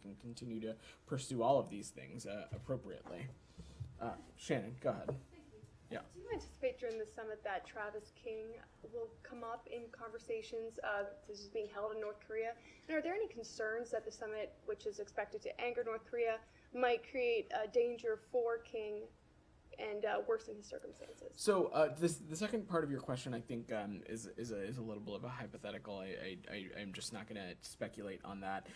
can continue to pursue all of these things appropriately. Shannon, go ahead. Yeah. Do you anticipate during the summit that Travis King will come up in conversations? This is being held in North Korea. And are there any concerns that the summit, which is expected to anger North Korea, might create a danger for King and worsen his circumstances? So the second part of your question, I think, is a little bit of a hypothetical. I'm just not going to speculate on that.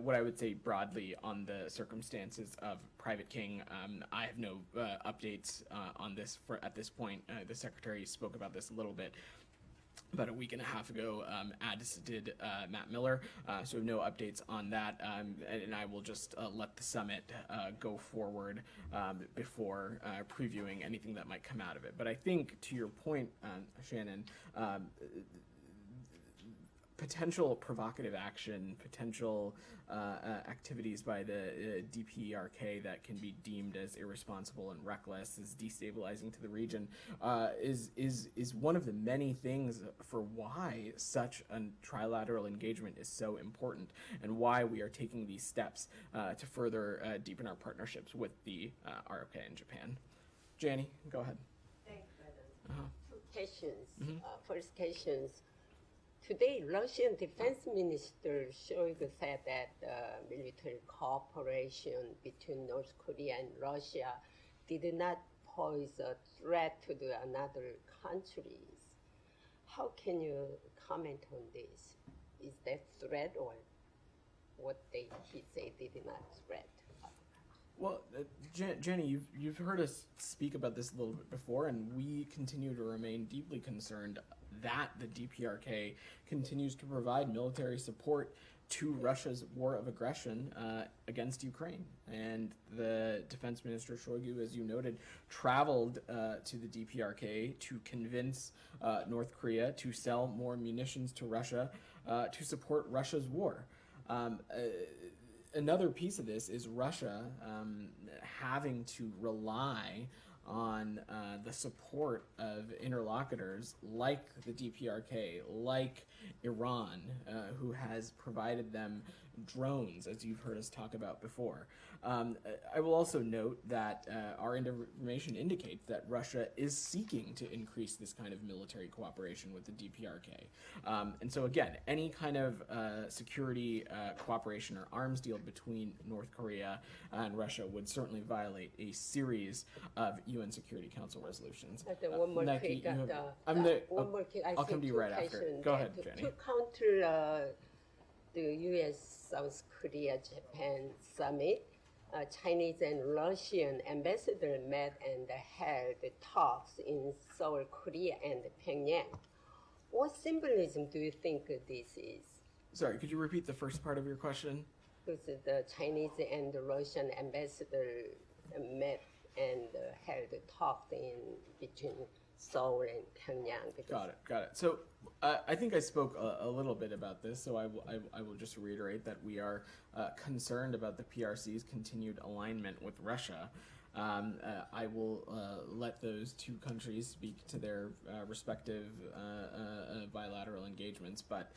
What I would say broadly on the circumstances of Private King, I have no updates on this at this point. The Secretary spoke about this a little bit about a week and a half ago, as did Matt Miller, so no updates on that, and I will just let the summit go forward before previewing anything that might come out of it. But I think, to your point, Shannon, potential provocative action, potential activities by the DPRK that can be deemed as irresponsible and reckless, as destabilizing to the region, is one of the many things for why such a trilateral engagement is so important, and why we are taking these steps to further deepen our partnerships with the ROK and Japan. Janie, go ahead. Thanks, Vedant. Two questions. First questions. Today, Russian Defense Minister Shoigu said that military cooperation between North Korea and Russia did not pose a threat to the another countries. How can you comment on this? Is that threat, or what he said did not threat? Well, Jenny, you've heard us speak about this a little bit before, and we continue to remain deeply concerned that the DPRK continues to provide military support to Russia's war of aggression against Ukraine. And the Defense Minister Shoigu, as you noted, traveled to the DPRK to convince North Korea to sell more munitions to Russia to support Russia's war. Another piece of this is Russia having to rely on the support of interlocutors like the DPRK, like Iran, who has provided them drones, as you've heard us talk about before. I will also note that our information indicates that Russia is seeking to increase this kind of military cooperation with the DPRK. And so again, any kind of security cooperation or arms deal between North Korea and Russia would certainly violate a series of UN Security Council resolutions. One more Nike, quick, I'll come to you right after. Go ahead, Jenny. To counter the U.S. South Korea Japan summit, Chinese and Russian ambassadors met and held talks in Seoul, Korea, and Pyongyang. What symbolism do you think this is? Sorry, could you repeat the first part of your question? Because the Chinese and the Russian ambassador met and held talks in between Seoul and Pyongyang. Got it. So I think I spoke a little bit about this, so I will just reiterate that we are concerned about the PRC's continued alignment with Russia. I will let those two countries speak to their respective bilateral engagements, but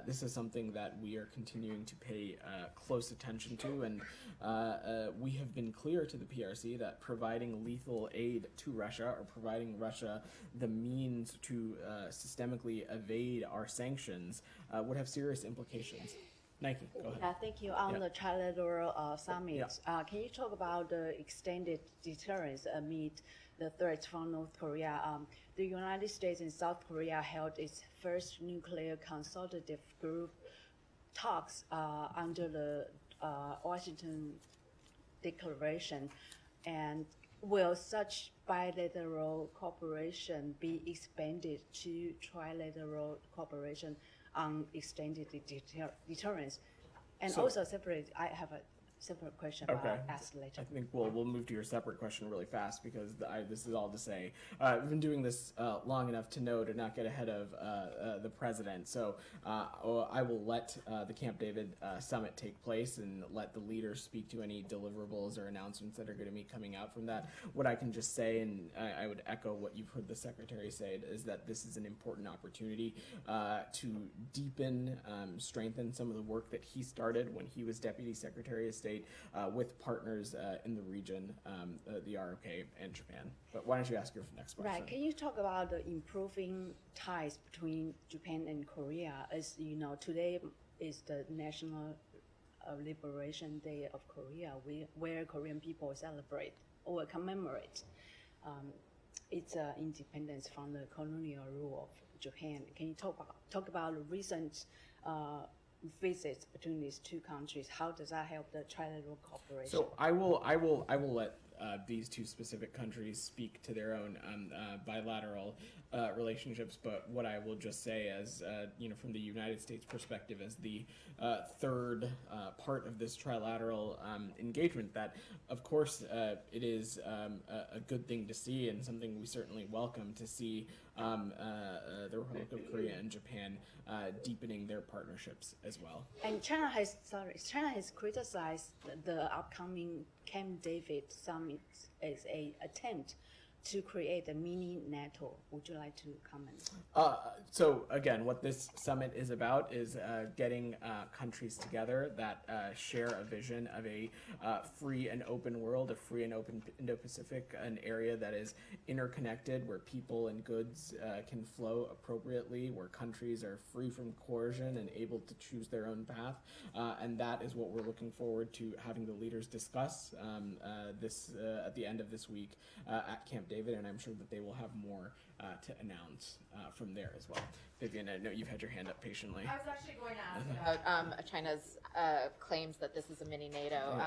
this is something that we are continuing to pay close attention to, and we have been clear to the PRC that providing lethal aid to Russia, or providing Russia the means to systemically evade our sanctions, would have serious implications. Nike, go ahead. Thank you. On the trilateral summit, can you talk about the extended deterrence amid the threats from North Korea? The United States and South Korea held its first nuclear consultative group talks under the Washington Declaration, and will such bilateral cooperation be expanded to trilateral cooperation on extended deterrence? And so, also separately, I have a separate question, but Okay. I'll ask later. I think we'll move to your separate question really fast because this is all to say I've been doing this long enough to know to not get ahead of the president. So I will let the Camp David summit take place and let the leaders speak to any deliverables or announcements that are going to be coming out from that. What I can just say, and I would echo what you've heard the secretary say, is that this is an important opportunity to deepen, strengthen some of the work that he started when he was Deputy Secretary of State with partners in the region, the ROK and Japan. But why don't you ask your next question? Right. Can you talk about the improving ties between Japan and Korea? As you know, today is the National Liberation Day of Korea, where Korean people celebrate or commemorate its independence from the colonial rule of Japan. Can you talk about the recent visits between these two countries? How does that help the trilateral cooperation? So I will let these two specific countries speak to their own bilateral relationships. But what I will just say, as from the United States perspective, as the third part of this trilateral engagement, that of course it is a good thing to see and something we certainly welcome to see the Republic of Korea and Japan deepening their partnerships as well. And China has criticized the upcoming Camp David summit as an attempt to create a mini NATO. Would you like to comment? So again, what this summit is about is getting countries together that share a vision of a free and open world, a free and open Indo-Pacific, an area that is interconnected, where people and goods can flow appropriately, where countries are free from coercion and able to choose their own path. And that is what we're looking forward to having the leaders discuss this at the end of this week at Camp David, and I'm sure that they will have more to announce from there as well. Vivian, I know you've had your hand up patiently. I was actually going to ask about China's claims that this is a mini NATO.